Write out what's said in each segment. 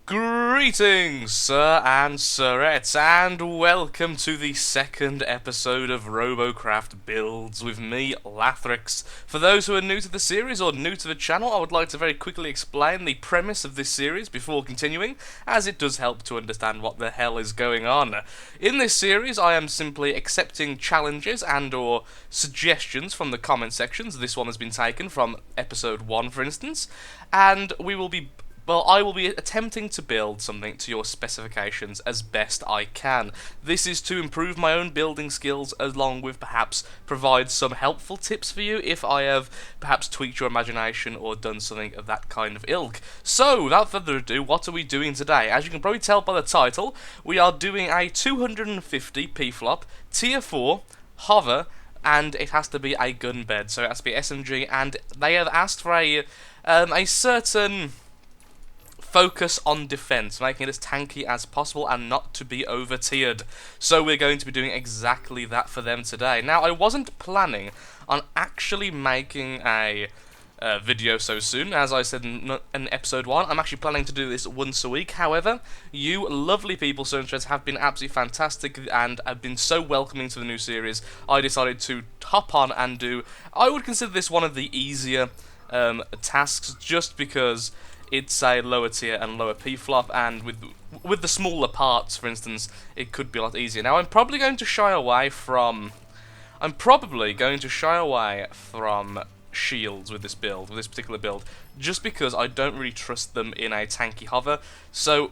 Greetings, sir and sirettes, and welcome to the second episode of Robocraft Builds with me, Lathrix. For those who are new to the series or new to the channel, I would like to very quickly explain the premise of this series before continuing, as it does help to understand what the hell is going on. In this series, I am simply accepting challenges and or suggestions from the comment sections. This one has been taken from episode 1, for instance, and I will be attempting to build something to your specifications as best I can. This is to improve my own building skills, along with perhaps provide some helpful tips for you if I have perhaps tweaked your imagination or done something of that kind of ilk. So, without further ado, what are we doing today? As you can probably tell by the title, we are doing a 250 Pflop, tier 4, hover, and it has to be a gunbed, so it has to be SMG, and they have asked for a certain focus on defense, making it as tanky as possible and not to be over-tiered. So we're going to be doing exactly that for them today. Now, I wasn't planning on actually making a video so soon. As I said in episode 1, I'm actually planning to do this once a week. However, you lovely people, so interested, have been absolutely fantastic and have been so welcoming to the new series. I decided to hop on and do, I would consider this one of the easier tasks, just because it's a lower tier and lower Pflop, and with the smaller parts, for instance, it could be a lot easier. Now, I'm probably going to shy away from shields with this particular build, just because I don't really trust them in a tanky hover. So,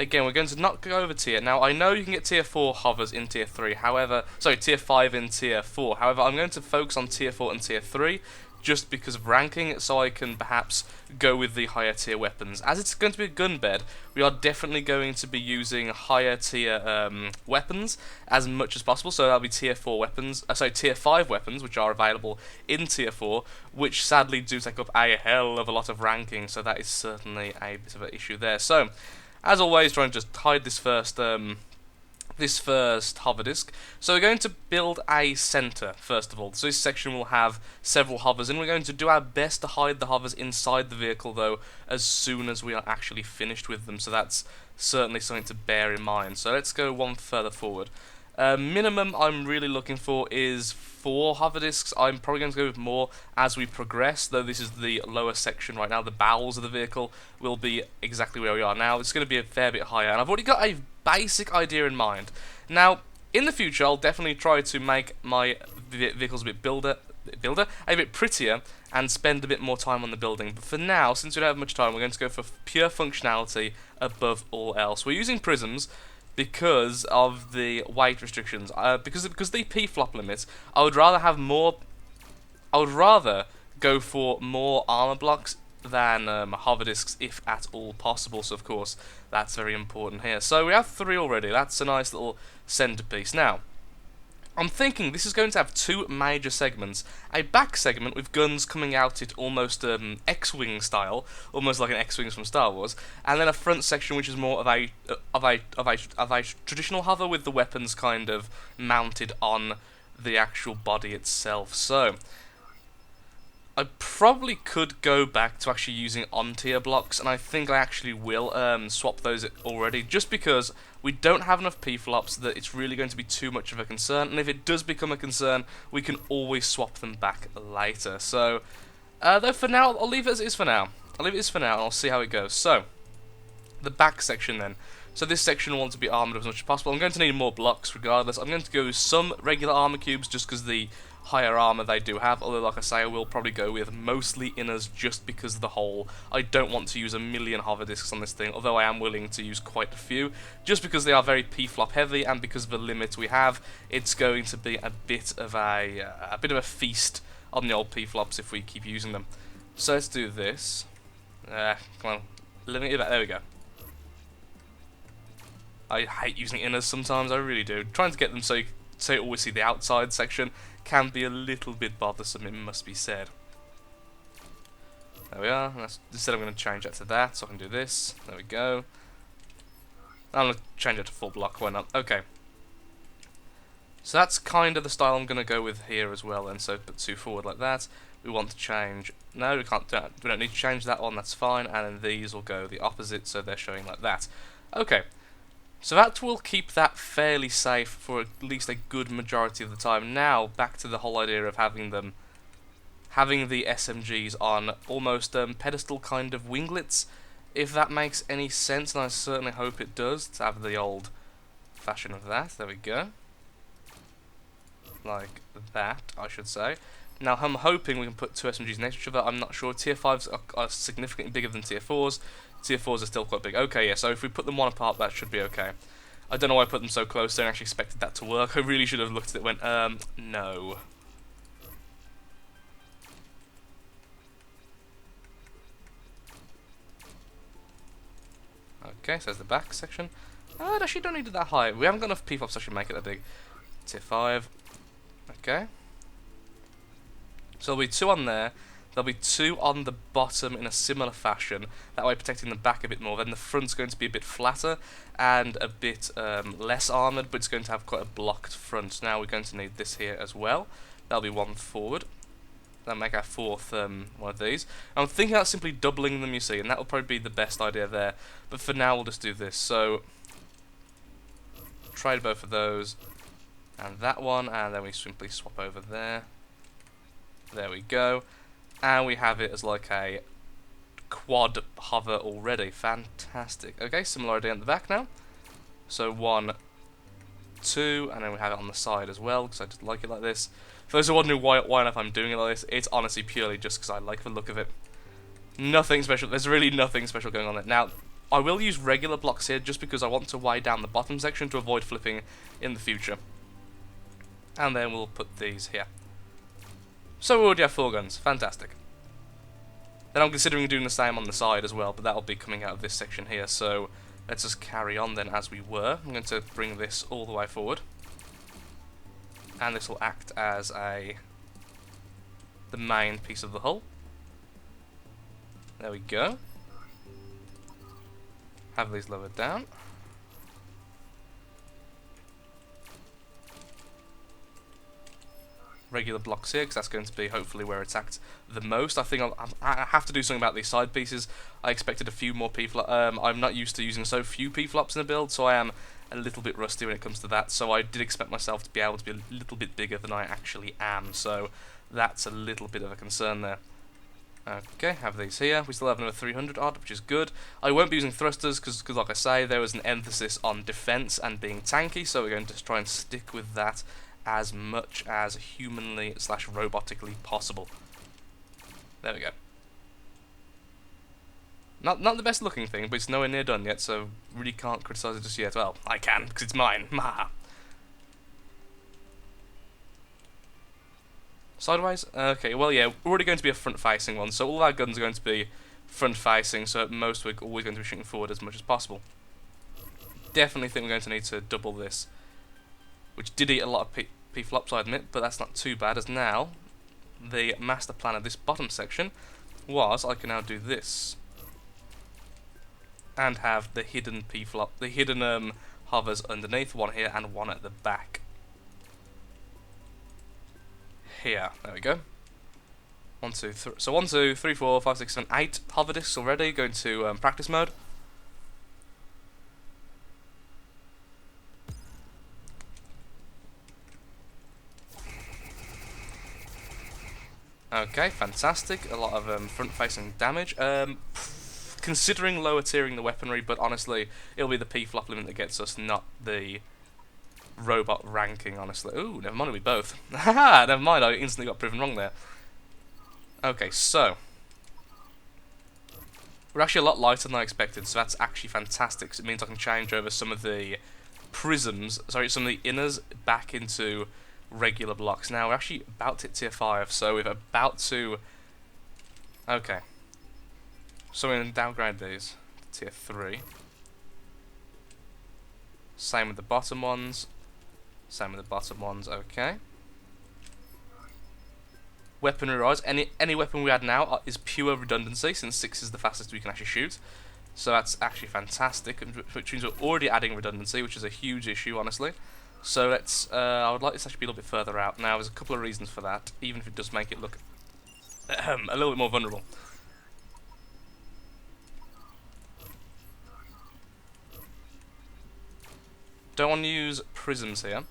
again, we're going to not go over tier. Now, I know you can get tier 4 hovers in tier 3, tier 5 in tier 4. However, I'm going to focus on tier 4 and tier 3, just because of ranking, so I can perhaps go with the higher tier weapons. As it's going to be a gunbed, we are definitely going to be using higher tier weapons as much as possible, so that'll be tier 4 weapons, tier 5 weapons, which are available in tier 4, which sadly do take up a hell of a lot of ranking, so that is certainly a bit of an issue there. So, as always, trying to just hide this first hover disk. So we're going to build a center first of all. So this section will have several hovers, and we're going to do our best to hide the hovers inside the vehicle, though, as soon as we are actually finished with them. So that's certainly something to bear in mind. So let's go one further forward. Minimum I'm really looking for is 4 hover disks. I'm probably going to go with more as we progress, though this is the lower section right now. The bowels of the vehicle will be exactly where we are now. It's going to be a fair bit higher, and I've already got a basic idea in mind. Now, in the future, I'll definitely try to make my vehicles a bit prettier, and spend a bit more time on the building. But for now, since we don't have much time, we're going to go for pure functionality above all else. We're using prisms because of the weight restrictions. Because the Pflop limits, I would rather go for more armor blocks than hover disks, if at all possible. So of course that's very important here. So we have 3 already. That's a nice little centerpiece. Now, I'm thinking this is going to have 2 major segments. A back segment with guns coming out at almost X-wing style, almost like an X-wings from Star Wars, and then a front section which is more of a traditional hover with the weapons kind of mounted on the actual body itself. So I probably could go back to actually using on-tier blocks, and I think I actually will swap those already, just because we don't have enough Pflops that it's really going to be too much of a concern, and if it does become a concern, we can always swap them back later. So, though for now, I'll leave it as it is for now. And I'll see how it goes. So, the back section then. So this section wants to be armoured as much as possible. I'm going to need more blocks regardless. I'm going to go with some regular armour cubes just because the higher armour they do have, although like I say, I will probably go with mostly inners just because of the hole. I don't want to use a million hover discs on this thing, although I am willing to use quite a few, just because they are very Pflop heavy, and because of the limit we have, it's going to be a bit of a feast on the old Pflops if we keep using them. So let's do this. Come on, there we go. I hate using inners sometimes, I really do. Trying to get them so you always see the outside section can be a little bit bothersome, it must be said. There we are. Instead I'm going to change that to that, so I can do this. There we go. I'm going to change it to full block, why not? Okay. So that's kind of the style I'm going to go with here as well, and so put 2 forward like that. We want to change, no we can't, we don't need to change that one, that's fine, and then these will go the opposite, so they're showing like that. Okay, so that will keep that fairly safe for at least a good majority of the time. Now, back to the whole idea of having the SMGs on almost pedestal kind of winglets, if that makes any sense, and I certainly hope it does, to have the old fashion of that. There we go. Like that, I should say. Now, I'm hoping we can put 2 SMGs next to each other. I'm not sure. Tier 5s are significantly bigger than Tier 4s. Tier 4s are still quite big. Okay, yeah, so if we put them one apart, that should be okay. I don't know why I put them so close. I don't actually expected that to work. I really should have looked at it and went, no. Okay, so there's the back section. Oh, it actually don't need it that high. We haven't got enough Pflops to actually make it that big. Tier 5. Okay. So there'll be 2 on there. There'll be 2 on the bottom in a similar fashion. That way protecting the back a bit more. Then the front's going to be a bit flatter and a bit less armoured, but it's going to have quite a blocked front. Now we're going to need this here as well. That'll be 1 forward. That'll make our 4th one of these. I'm thinking about simply doubling them, you see, and that will probably be the best idea there. But for now, we'll just do this. So, trade both of those, and that one, and then we simply swap over there. There we go. And we have it as like a quad hover already. Fantastic. Okay, similar idea on the back now. So 1, 2, and then we have it on the side as well, because I just like it like this. For those who are wondering why I'm doing it like this, it's honestly purely just because I like the look of it. Nothing special. There's really nothing special going on there. Now, I will use regular blocks here just because I want to widen down the bottom section to avoid flipping in the future. And then we'll put these here. So we already have 4 guns. Fantastic. Then I'm considering doing the same on the side as well, but that'll be coming out of this section here. So let's just carry on then as we were. I'm going to bring this all the way forward. And this will act as the main piece of the hull. There we go. Have these lowered down. Regular blocks here, because that's going to be hopefully where it's act the most. I think I have to do something about these side pieces. I expected a few more Pflops. I'm not used to using so few Pflops in a build, so I am a little bit rusty when it comes to that. So I did expect myself to be able to be a little bit bigger than I actually am. So that's a little bit of a concern there. Okay, have these here. We still have another 300 odd, which is good. I won't be using thrusters because, like I say, there was an emphasis on defense and being tanky, so we're going to try and stick with that as much as humanly / robotically possible. There we go. Not the best looking thing, but it's nowhere near done yet, so really can't criticise it just yet. Well, I can, because it's mine. Sideways? Okay, well yeah, we're already going to be a front-facing one, so all our guns are going to be front-facing, so at most we're always going to be shooting forward as much as possible. Definitely think we're going to need to double this, which did eat a lot of Pflops, I admit, but that's not too bad, as now the master plan of this bottom section was I can now do this and have the hidden Pflop, the hidden hovers underneath, one here and one at the back. Here, there we go. 1, 2, 3. So 1, 2, 3, 4, 5, 6, 7, 8 hover discs already. Going to practice mode. Okay, fantastic. A lot of front-facing damage. Considering lower tiering the weaponry, but honestly, it'll be the Pflop limit that gets us, not the robot ranking, honestly. Ooh, never mind, we both. Haha, never mind, I instantly got proven wrong there. Okay, so we're actually a lot lighter than I expected, so that's actually fantastic, because it means I can change over some of the prisms, sorry, some of the inners back into regular blocks. Now, we're actually about to hit tier 5, so we're about to... Okay. So we're going to downgrade these to tier 3. Same with the bottom ones. Same with the bottom ones, okay. Weaponry rise. Any weapon we add now is pure redundancy, since 6 is the fastest we can actually shoot. So that's actually fantastic, which means we're already adding redundancy, which is a huge issue, honestly. So let's, I would like this to actually be a little bit further out. Now, there's a couple of reasons for that, even if it does make it look a little bit more vulnerable. Don't want to use prisms here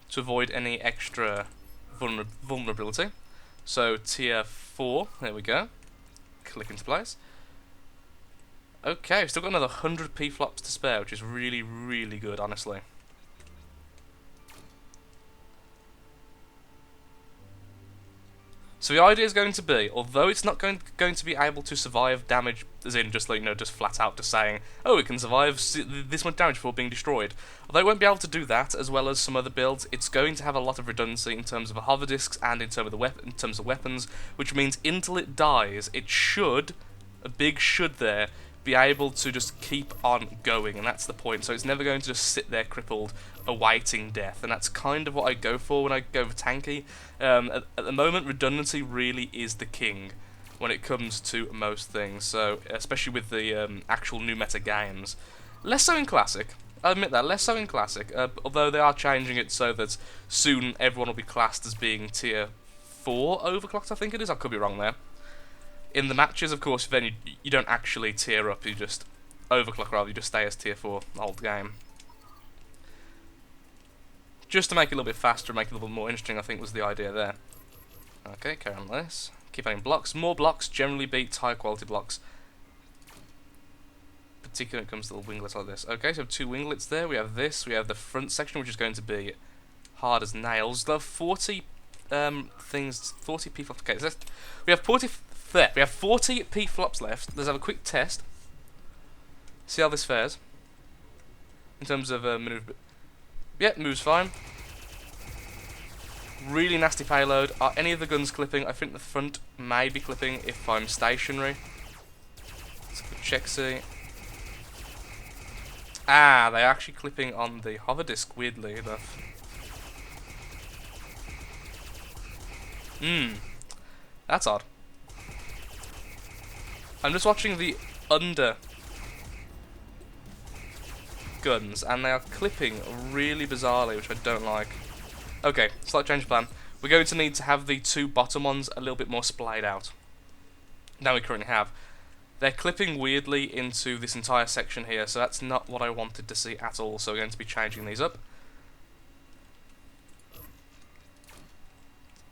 to avoid any extra vulnerability. So tier 4, there we go. Click into place. Okay, we've still got another 100 Pflops to spare, which is really, really good, honestly. So the idea is going to be, although it's not going to be able to survive damage, as in just like, just flat out just saying, oh, it can survive this much damage before being destroyed. Although it won't be able to do that, as well as some other builds, it's going to have a lot of redundancy in terms of the hover discs and in terms of weapons, which means until it dies, it should, a big should there, be able to just keep on going, and that's the point. So it's never going to just sit there crippled, awaiting death, and that's kind of what I go for when I go for Tanky. At the moment, redundancy really is the king when it comes to most things, so especially with the actual new meta games. Less so in Classic, I admit that, less so in Classic, although they are changing it so that soon everyone will be classed as being tier 4 overclocked, I think it is, I could be wrong there. In the matches, of course, then you don't actually tier up, you just overclock rather, you just stay as tier 4 the whole game. Just to make it a little bit faster and make it a little bit more interesting, I think was the idea there. Okay, carry on with this. Keep adding blocks. More blocks generally beats high quality blocks, particularly when it comes to little winglets like this. Okay, so we have 2 winglets there. We have this. We have the front section, which is going to be hard as nails. There are 40 things, 40 Pflops. Okay, so we have 40 Pflops left. Let's have a quick test. See how this fares in terms of maneuver. Yep, moves fine. Really nasty payload. Are any of the guns clipping? I think the front may be clipping if I'm stationary. Let's check, see. Ah, they're actually clipping on the hover disc, weirdly enough. That's odd. I'm just watching the under guns, and they are clipping really bizarrely, which I don't like. Okay, slight change of plan. We're going to need to have the 2 bottom ones a little bit more splayed out than we currently have. They're clipping weirdly into this entire section here, so that's not what I wanted to see at all, so we're going to be changing these up.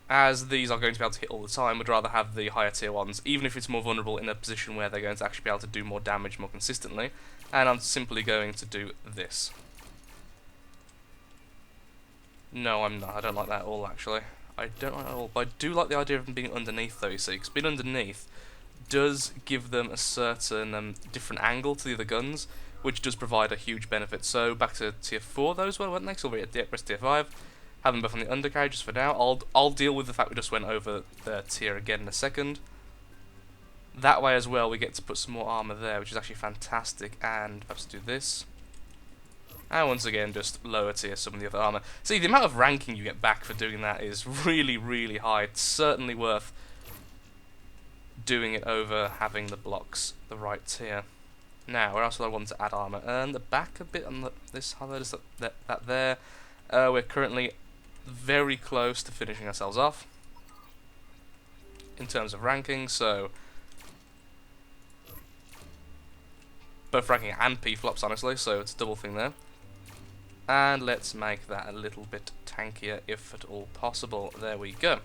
As these are going to be able to hit all the time, we'd rather have the higher tier ones, even if it's more vulnerable, in a position where they're going to actually be able to do more damage more consistently. And I'm simply going to do this. No, I'm not. I don't like that at all, actually. I don't like that at all. But I do like the idea of them being underneath, though, you see. Because being underneath does give them a certain different angle to the other guns, which does provide a huge benefit. So, back to tier 4, those were, weren't they? So we're at tier 5. Have them both on the undercarriage just for now. I'll deal with the fact we just went over the tier again in a second. That way as well, we get to put some more armor there, which is actually fantastic. And perhaps do this. And once again, just lower tier some of the other armor. See, the amount of ranking you get back for doing that is really, really high. It's certainly worth doing it over having the blocks the right tier. Now, where else would I want to add armor? And the back a bit on this hover, just that there. We're currently very close to finishing ourselves off in terms of ranking, so both ranking and Pflops, honestly, so it's a double thing there. And let's make that a little bit tankier if at all possible. There we go.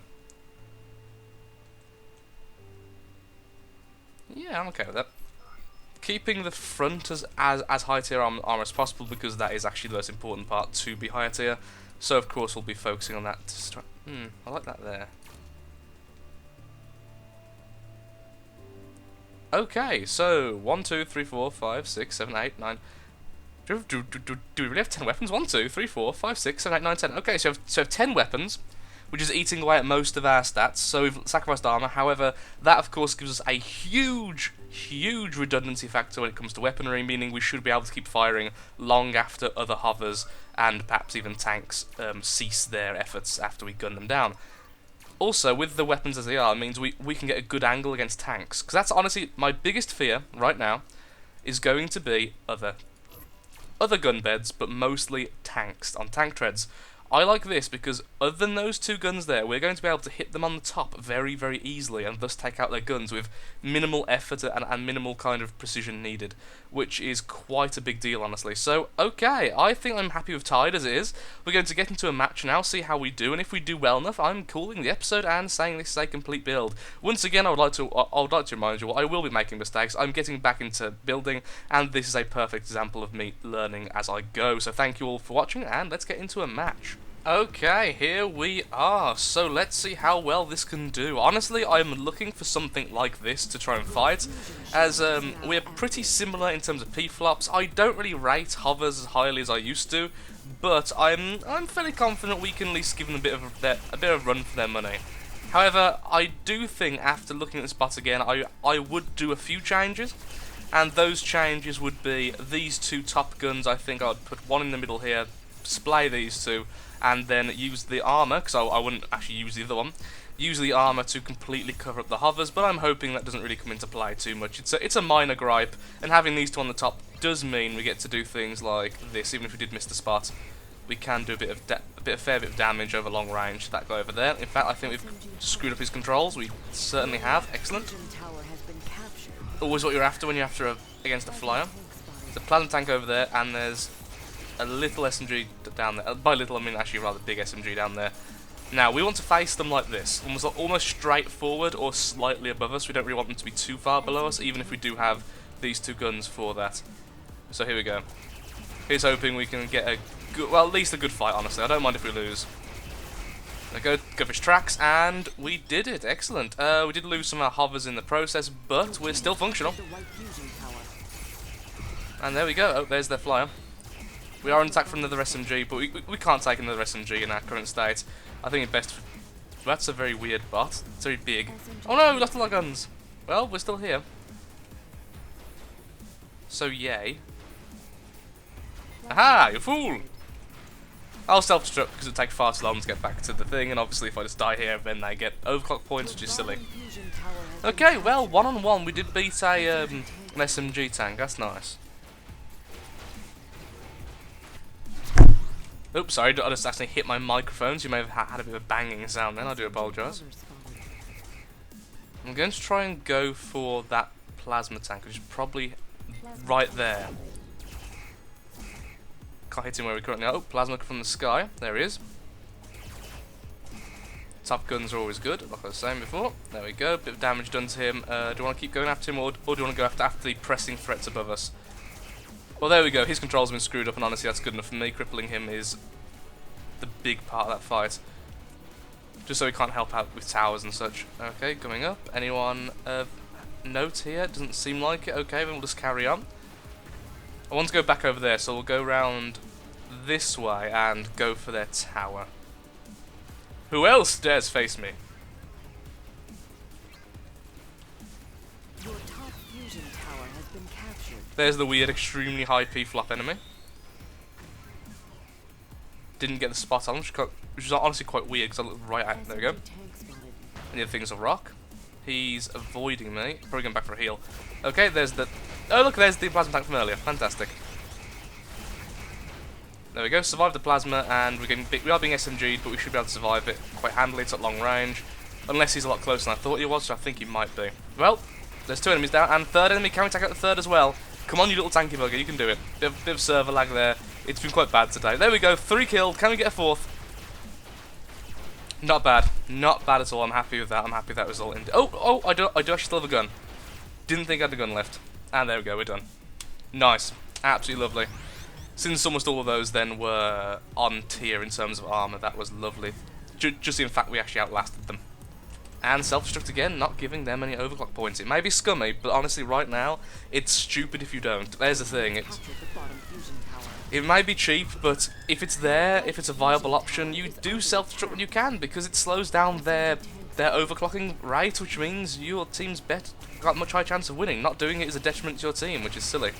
Yeah, I'm okay with that. Keeping the front as high tier armor as possible, because that is actually the most important part to be higher tier. So of course we'll be focusing on that. I like that there. Okay, so 1, 2, 3, 4, 5, 6, 7, 8, 9. Do we really have 10 weapons? 1, 2, 3, 4, 5, 6, 7, 8, 9, 10. Okay, so we have 10 weapons, which is eating away at most of our stats, so we've sacrificed armor. However, that of course gives us a huge redundancy factor when it comes to weaponry, meaning we should be able to keep firing long after other hovers and perhaps even tanks cease their efforts after we gun them down. Also, with the weapons as they are, it means we can get a good angle against tanks, because that's honestly my biggest fear right now, is going to be other other gun beds, but mostly tanks on tank treads. I like this because other than those two guns there, we're going to be able to hit them on the top very, very easily and thus take out their guns with minimal effort and minimal kind of precision needed, which is quite a big deal, honestly. So, okay, I think I'm happy with tied as it is. We're going to get into a match now, see how we do, and if we do well enough, I'm calling the episode and saying this is a complete build. Once again, I would like to remind you, I will be making mistakes. I'm getting back into building, and this is a perfect example of me learning as I go. So thank you all for watching, and let's get into a match. Okay, here we are. So let's see how well this can do. Honestly, I'm looking for something like this to try and fight, as we're pretty similar in terms of Pflops. I don't really rate hovers as highly as I used to, but I'm fairly confident we can at least give them a bit of run for their money. However, I do think after looking at this bot again, I would do a few changes, and those changes would be these two top guns. I think I'd put one in the middle here, splay these two, and then use the armour, because I wouldn't actually use the other one, use the armour to completely cover up the hovers, but I'm hoping that doesn't really come into play too much. It's a minor gripe, and having these two on the top does mean we get to do things like this. Even if we did miss the spot, we can do a fair bit of damage over long range to that guy over there. In fact, I think we've screwed up his controls. We certainly have. Excellent. Always what you're after when you're against a flyer. There's a plasma tank over there, and there's a little SMG down there. By little, I mean actually a rather big SMG down there. Now, we want to face them like this, almost straight forward or slightly above us. We don't really want them to be too far below us, even if we do have these two guns for that. So here we go. Here's hoping we can get a good, well, at least a good fight, honestly. I don't mind if we lose. Go for his tracks, and we did it. Excellent. We did lose some of our hovers in the process, but we're still functional. And there we go. Oh, there's their flyer. We are on attack from another SMG, but we can't take another SMG in our current state. I think it's best. That's a very weird bot. It's very big. Oh no, we lost all our guns. Well, we're still here. So yay. Aha, you fool! I'll self-destruct because it takes far too long to get back to the thing, and obviously if I just die here, then they get overclock points, which is silly. Okay, well, one-on-one, we did beat an SMG tank. That's nice. Oops, sorry, I just accidentally hit my microphone, so you may have had a bit of a banging sound then. I do apologise. I'm going to try and go for that plasma tank, which is probably right there. Can't hit him where we currently are. Oh, plasma from the sky. There he is. Top guns are always good, like I was saying before. There we go, bit of damage done to him. Do you want to keep going after him, or do you want to go after the pressing threats above us? Well, there we go. His controls have been screwed up, and honestly, that's good enough for me. Crippling him is the big part of that fight. Just so he can't help out with towers and such. Okay, coming up. Anyone note here? Doesn't seem like it. Okay, then we'll just carry on. I want to go back over there, so we'll go round this way and go for their tower. Who else dares face me? There's the weird, extremely high Pflop enemy. Didn't get the spot on, which is honestly quite weird because I looked right at it. There we go. And the other thing's a rock. He's avoiding me. Probably going back for a heal. Okay, there's the... Oh, look, there's the plasma tank from earlier. Fantastic. There we go. Survived the plasma, and we are being SMG'd, but we should be able to survive it quite handily. It's at long range. Unless he's a lot closer than I thought he was, so I think he might be. Well, there's two enemies down, and third enemy. Can we take out the third as well? Come on, you little tanky bugger, you can do it. Bit of server lag there. It's been quite bad today. There we go, 3 killed. Can we get a fourth? Not bad. Not bad at all. I'm happy with that. I'm happy with that result. Oh, I do actually still have a gun. Didn't think I had a gun left. And there we go, we're done. Nice. Absolutely lovely. Since almost all of those then were on tier in terms of armour, that was lovely. Just in fact, we actually outlasted them. And self-destruct again, not giving them any overclock points. It may be scummy, but honestly right now, it's stupid if you don't. There's the thing, it may be cheap, but if it's there, if it's a viable option, you do self-destruct when you can, because it slows down their overclocking rate, which means your team's got a much higher chance of winning. Not doing it is a detriment to your team, which is silly.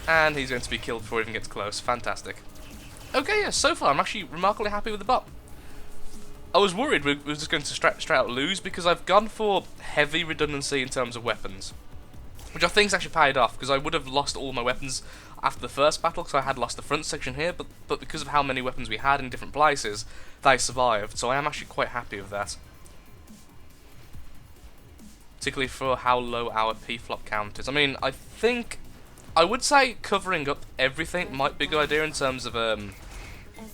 And he's going to be killed before he even gets close. Fantastic. Okay, yeah, so far I'm actually remarkably happy with the bot. I was worried we were just going to straight out lose, because I've gone for heavy redundancy in terms of weapons. which I think's actually paid off, because I would have lost all my weapons after the first battle, because I had lost the front section here, but because of how many weapons we had in different places, they survived, so I am actually quite happy with that. Particularly for how low our Pflop count is. I mean, I would say covering up everything might be a good idea in terms of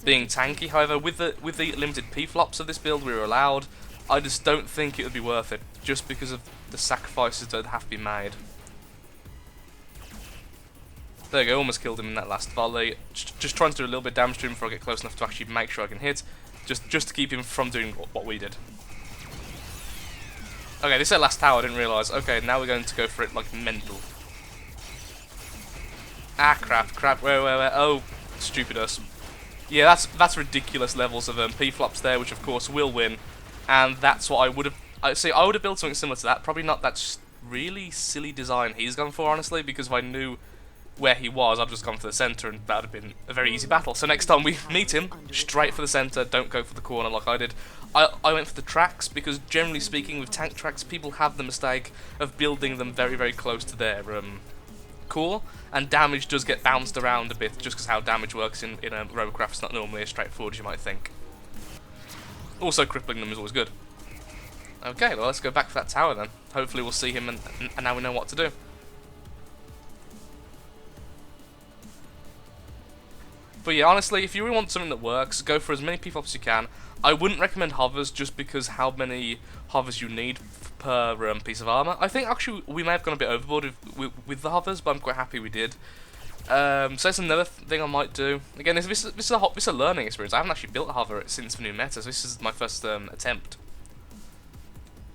being tanky. However, with the limited Pflops of this build we were allowed, I just don't think it would be worth it, just because of the sacrifices that have to be made. There you go, almost killed him in that last volley. Just trying to do a little bit of damage to him before I get close enough to actually make sure I can hit, just to keep him from doing what we did. Okay, this is our last tower, I didn't realise. Okay, now we're going to go for it like mental. Ah, crap, where, oh, stupid us. Yeah, that's ridiculous levels of Pflops there, which of course will win, and that's what I would have. I would have built something similar to that. Probably not that really silly design he's gone for, honestly, because if I knew where he was, I'd just gone for the centre, and that would have been a very easy battle. So next time we meet him, straight for the centre. Don't go for the corner like I did. I went for the tracks because, generally speaking, with tank tracks, people have the mistake of building them very, very close to their core, and damage does get bounced around a bit, just because how damage works in Robocraft is not normally as straightforward as you might think. Also, crippling them is always good. Okay, well, let's go back for that tower then. Hopefully we'll see him, and now we know what to do. But yeah, honestly, if you really want something that works, go for as many Pflops as you can. I wouldn't recommend hovers just because how many hovers you need per piece of armor. I think actually we may have gone a bit overboard with the hovers, but I'm quite happy we did. So that's another thing I might do. Again, this is a learning experience. I haven't actually built a hover since the new meta, so this is my first attempt.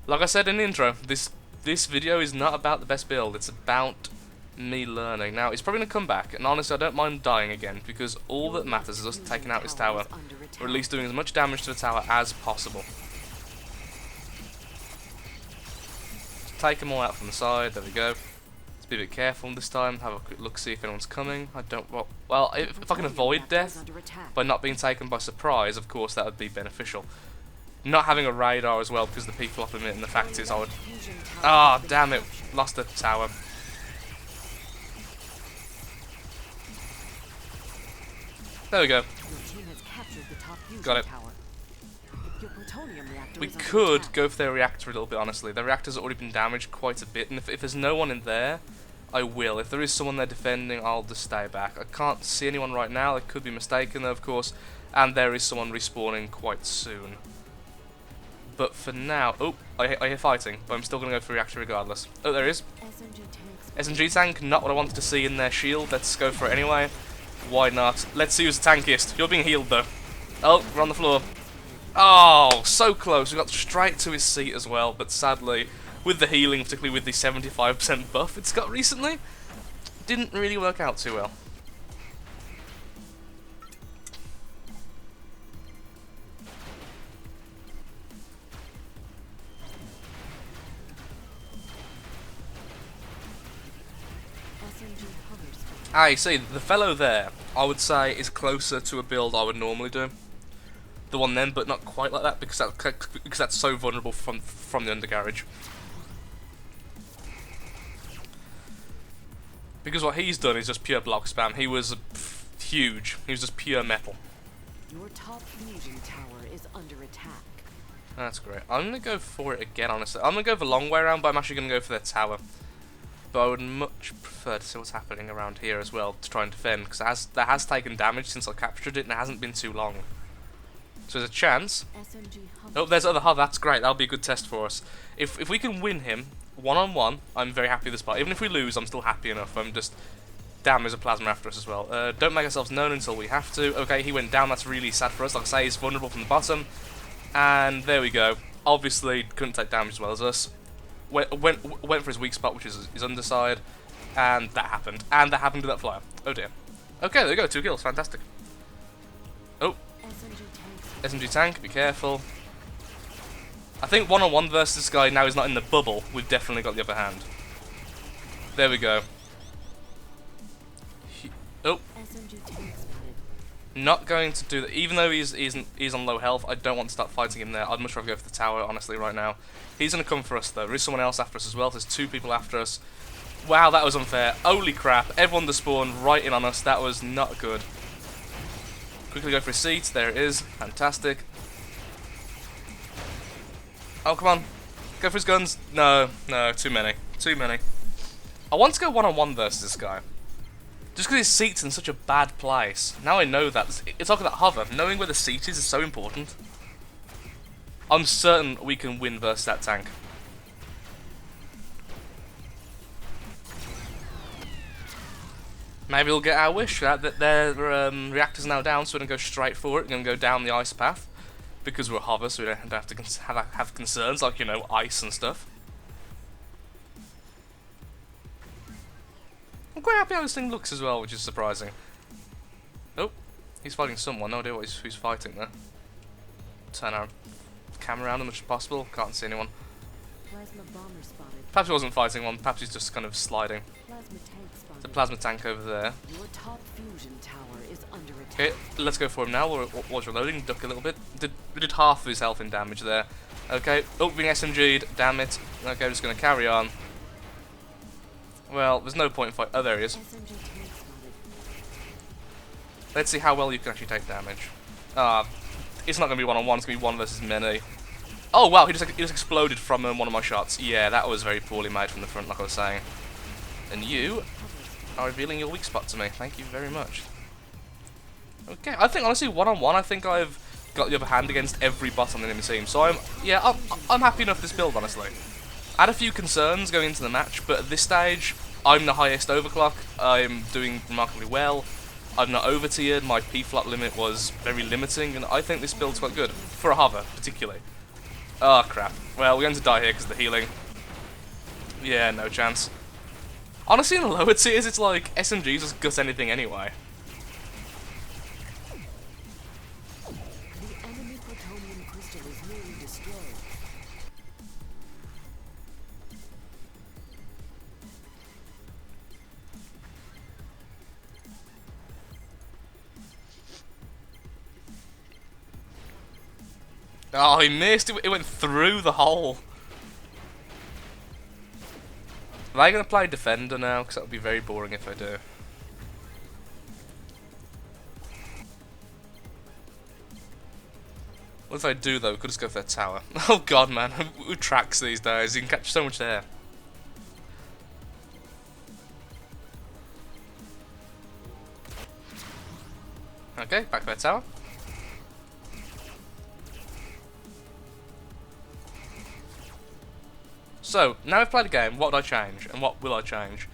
Like I said in the intro, this video is not about the best build. It's about me learning. Now, it's probably going to come back, and honestly, I don't mind dying again, because all that matters is us taking out this tower, or at least doing as much damage to the tower as possible. Just take them all out from the side, there we go. Let's be a bit careful this time, have a quick look, see if anyone's coming. I don't, well, if I can avoid death by not being taken by surprise, of course, that would be beneficial. Not having a radar as well, because the Pflop in it, and the fact is I would... Ah, oh, damn it, lost the tower. There we go. Got it. We could go for their reactor a little bit, honestly. Their reactor's already been damaged quite a bit, and if there's no one in there, I will. If there is someone there defending, I'll just stay back. I can't see anyone right now. I could be mistaken, though, of course, and there is someone respawning quite soon. But for now... Oh, I hear fighting, but I'm still going to go for reactor regardless. Oh, there is. SMG tank, not what I wanted to see in their shield. Let's go for it anyway. Why not? Let's see who's the tankiest. You're being healed, though. Oh, we're on the floor. Oh, so close. We got straight to his seat as well, but sadly, with the healing, particularly with the 75% buff it's got recently, didn't really work out too well. I see, the fellow there, I would say, is closer to a build I would normally do. The one then, but not quite like that, because that's so vulnerable from the undercarriage. Because what he's done is just pure block spam. He was huge. He was just pure metal. Your top fusion tower is under attack. That's great. I'm going to go for it again, honestly. I'm going to go the long way around, but I'm actually going to go for their tower. But I would much prefer to see what's happening around here as well to try and defend, because that has taken damage since I captured it, and it hasn't been too long. So there's a chance. Oh, there's other hover. That's great. That'll be a good test for us. If we can win him one-on-one, I'm very happy with this part. Even if we lose, I'm still happy enough. I'm just... Damn, there's a plasma after us as well. Don't make ourselves known until we have to. Okay, he went down. That's really sad for us. Like I say, he's vulnerable from the bottom. And there we go. Obviously, couldn't take damage as well as us. Went for his weak spot, which is his underside, and that happened. And that happened to that flyer. Oh dear. Okay, there we go, 2 kills, fantastic. Oh. SMG tank, be careful. I think one-on-one versus this guy, now he's not in the bubble, we've definitely got the upper hand. There we go. Oh. Not going to do that. Even though he's on low health, I don't want to start fighting him there. I'd much rather go for the tower, honestly, right now. He's going to come for us, though. There is someone else after us as well. There's 2 people after us. Wow, that was unfair. Holy crap, everyone despawned right in on us. That was not good. Quickly go for a seat. There it is. Fantastic. Oh, come on. Go for his guns. No, no, too many. Too many. I want to go one-on-one versus this guy. Just because his seat's in such a bad place. Now I know that. It's like that hover. Knowing where the seat is so important. I'm certain we can win versus that tank. Maybe we'll get our wish. That their reactor's now down, so we're going to go straight for it. We're going to go down the ice path. Because we're a hover, so we don't have to have concerns like, you know, ice and stuff. I'm quite happy how this thing looks as well, which is surprising. Oh, he's fighting someone. No idea who's fighting there. Turn our camera around as much as possible. Can't see anyone. Plasma bomber spotted. Perhaps he wasn't fighting one. Perhaps he's just kind of sliding. Plasma tank spotted. The plasma tank over there. Your top fusion tower is under attack. Okay, let's go for him now. Was reloading. Duck a little bit. We did half of his health in damage there. Okay. Oh, being SMG'd. Damn it. Okay, I'm just going to carry on. Well, there's no point in fight. Oh, there he is. SMG tank spotted. Let's see how well you can actually take damage. It's not going to be one-on-one. It's going to be one versus many. Oh, wow. He just exploded from one of my shots. Yeah, that was very poorly made from the front, like I was saying. And you are revealing your weak spot to me. Thank you very much. Okay, I think honestly one-on-one, I think I've got the upper hand against every bot on the enemy team. So I'm happy enough with this build, honestly. I had a few concerns going into the match, but at this stage, I'm the highest overclock. I'm doing remarkably well. I'm not over-tiered. My Pflop limit was very limiting, and I think this build's quite good for a hover, particularly. Oh crap! Well, we're going to die here because of the healing. Yeah, no chance. Honestly, in the lower tiers, it's like SMGs just gut anything anyway. The enemy plutonium crystal is nearly destroyed. Oh, he missed. It went through the hole. Am I going to play defender now? Because that would be very boring if I do. What if I do, though? We could just go for that tower. Oh, God, man. Who tracks these days? You can catch so much there. Okay, back to that tower. So, now I've played a game, what would I change? And what will I change?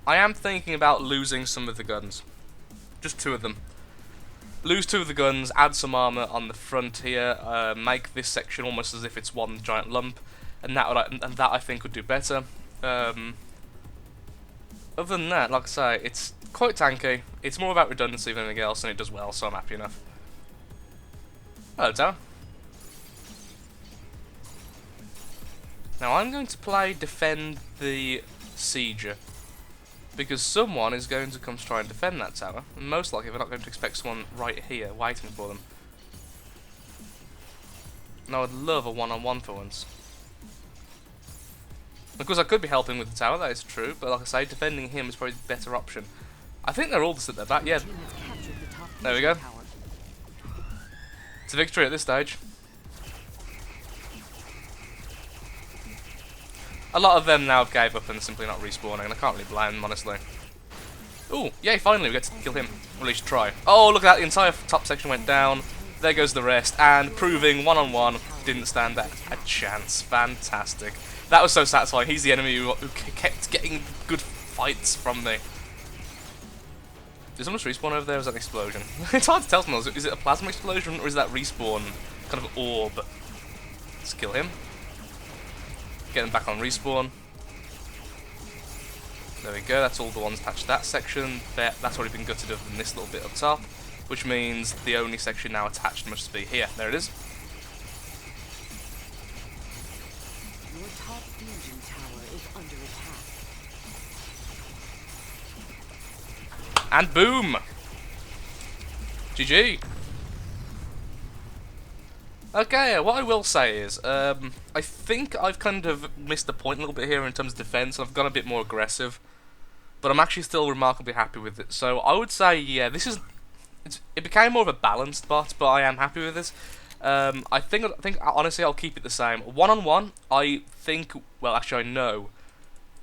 I am thinking about losing some of the guns. Just 2 of them. Lose 2 of the guns, add some armor on the front here, make this section almost as if it's one giant lump, and that I think would do better. Other than that, like I say, it's quite tanky. It's more about redundancy than anything else, and it does well, so I'm happy enough. Hello, tower. Now I'm going to defend the sieger, because someone is going to come to try and defend that tower, and most likely they're not going to expect someone right here waiting for them. And I would love a one-on-one for once. Of course I could be helping with the tower, that is true, but like I say, defending him is probably the better option. I think they're all just at their back, yeah. There we go. It's a victory at this stage. A lot of them now gave up and are simply not respawning, and I can't really blame them, honestly. Ooh, yay, finally we get to kill him. Or at least try. Oh, look at that, the entire top section went down. There goes the rest, and proving one-on-one didn't stand a chance. Fantastic. That was so satisfying. He's the enemy who kept getting good fights from me. Did someone just respawn over there, or is that an explosion? It's hard to tell sometimes. Is it a plasma explosion, or is that respawn kind of orb? Let's kill him. Get them back on respawn. There we go, that's all the ones attached to that section. That's already been gutted other than this little bit up top, which means the only section now attached must be here. There it is. Your top fusion tower is under attack. And boom! GG! Okay, what I will say is, I think I've kind of missed the point a little bit here in terms of defense. I've gone a bit more aggressive, but I'm actually still remarkably happy with it. So I would say, yeah, it became more of a balanced bot, but I am happy with this. I think honestly I'll keep it the same. One on one, I think, well, actually I know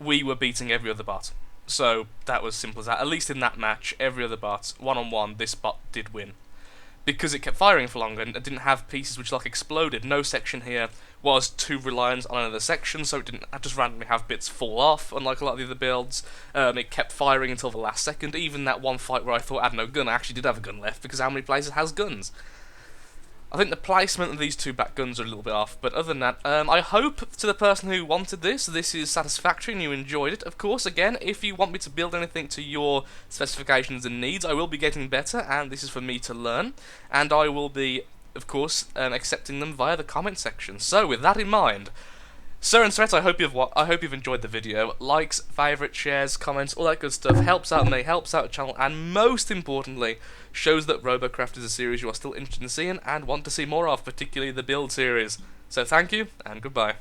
we were beating every other bot. So that was simple as that. At least in that match, every other bot, one on one, this bot did win. Because it kept firing for longer and it didn't have pieces which like exploded. No section here was too reliant on another section, so it didn't just randomly have bits fall off, unlike a lot of the other builds. It kept firing until the last second. Even that one fight where I thought I had no gun, I actually did have a gun left, because how many places has guns? I think the placement of these two back guns are a little bit off, but other than that, I hope to the person who wanted this is satisfactory and you enjoyed it. Of course, again, if you want me to build anything to your specifications and needs, I will be getting better, and this is for me to learn, and I will be, of course, accepting them via the comment section. So, with that in mind, Sir and Threat, I hope you've enjoyed the video. Likes, favourites, shares, comments, all that good stuff helps out me, helps out the channel, and most importantly, shows that Robocraft is a series you are still interested in seeing and want to see more of, particularly the build series. So thank you, and goodbye.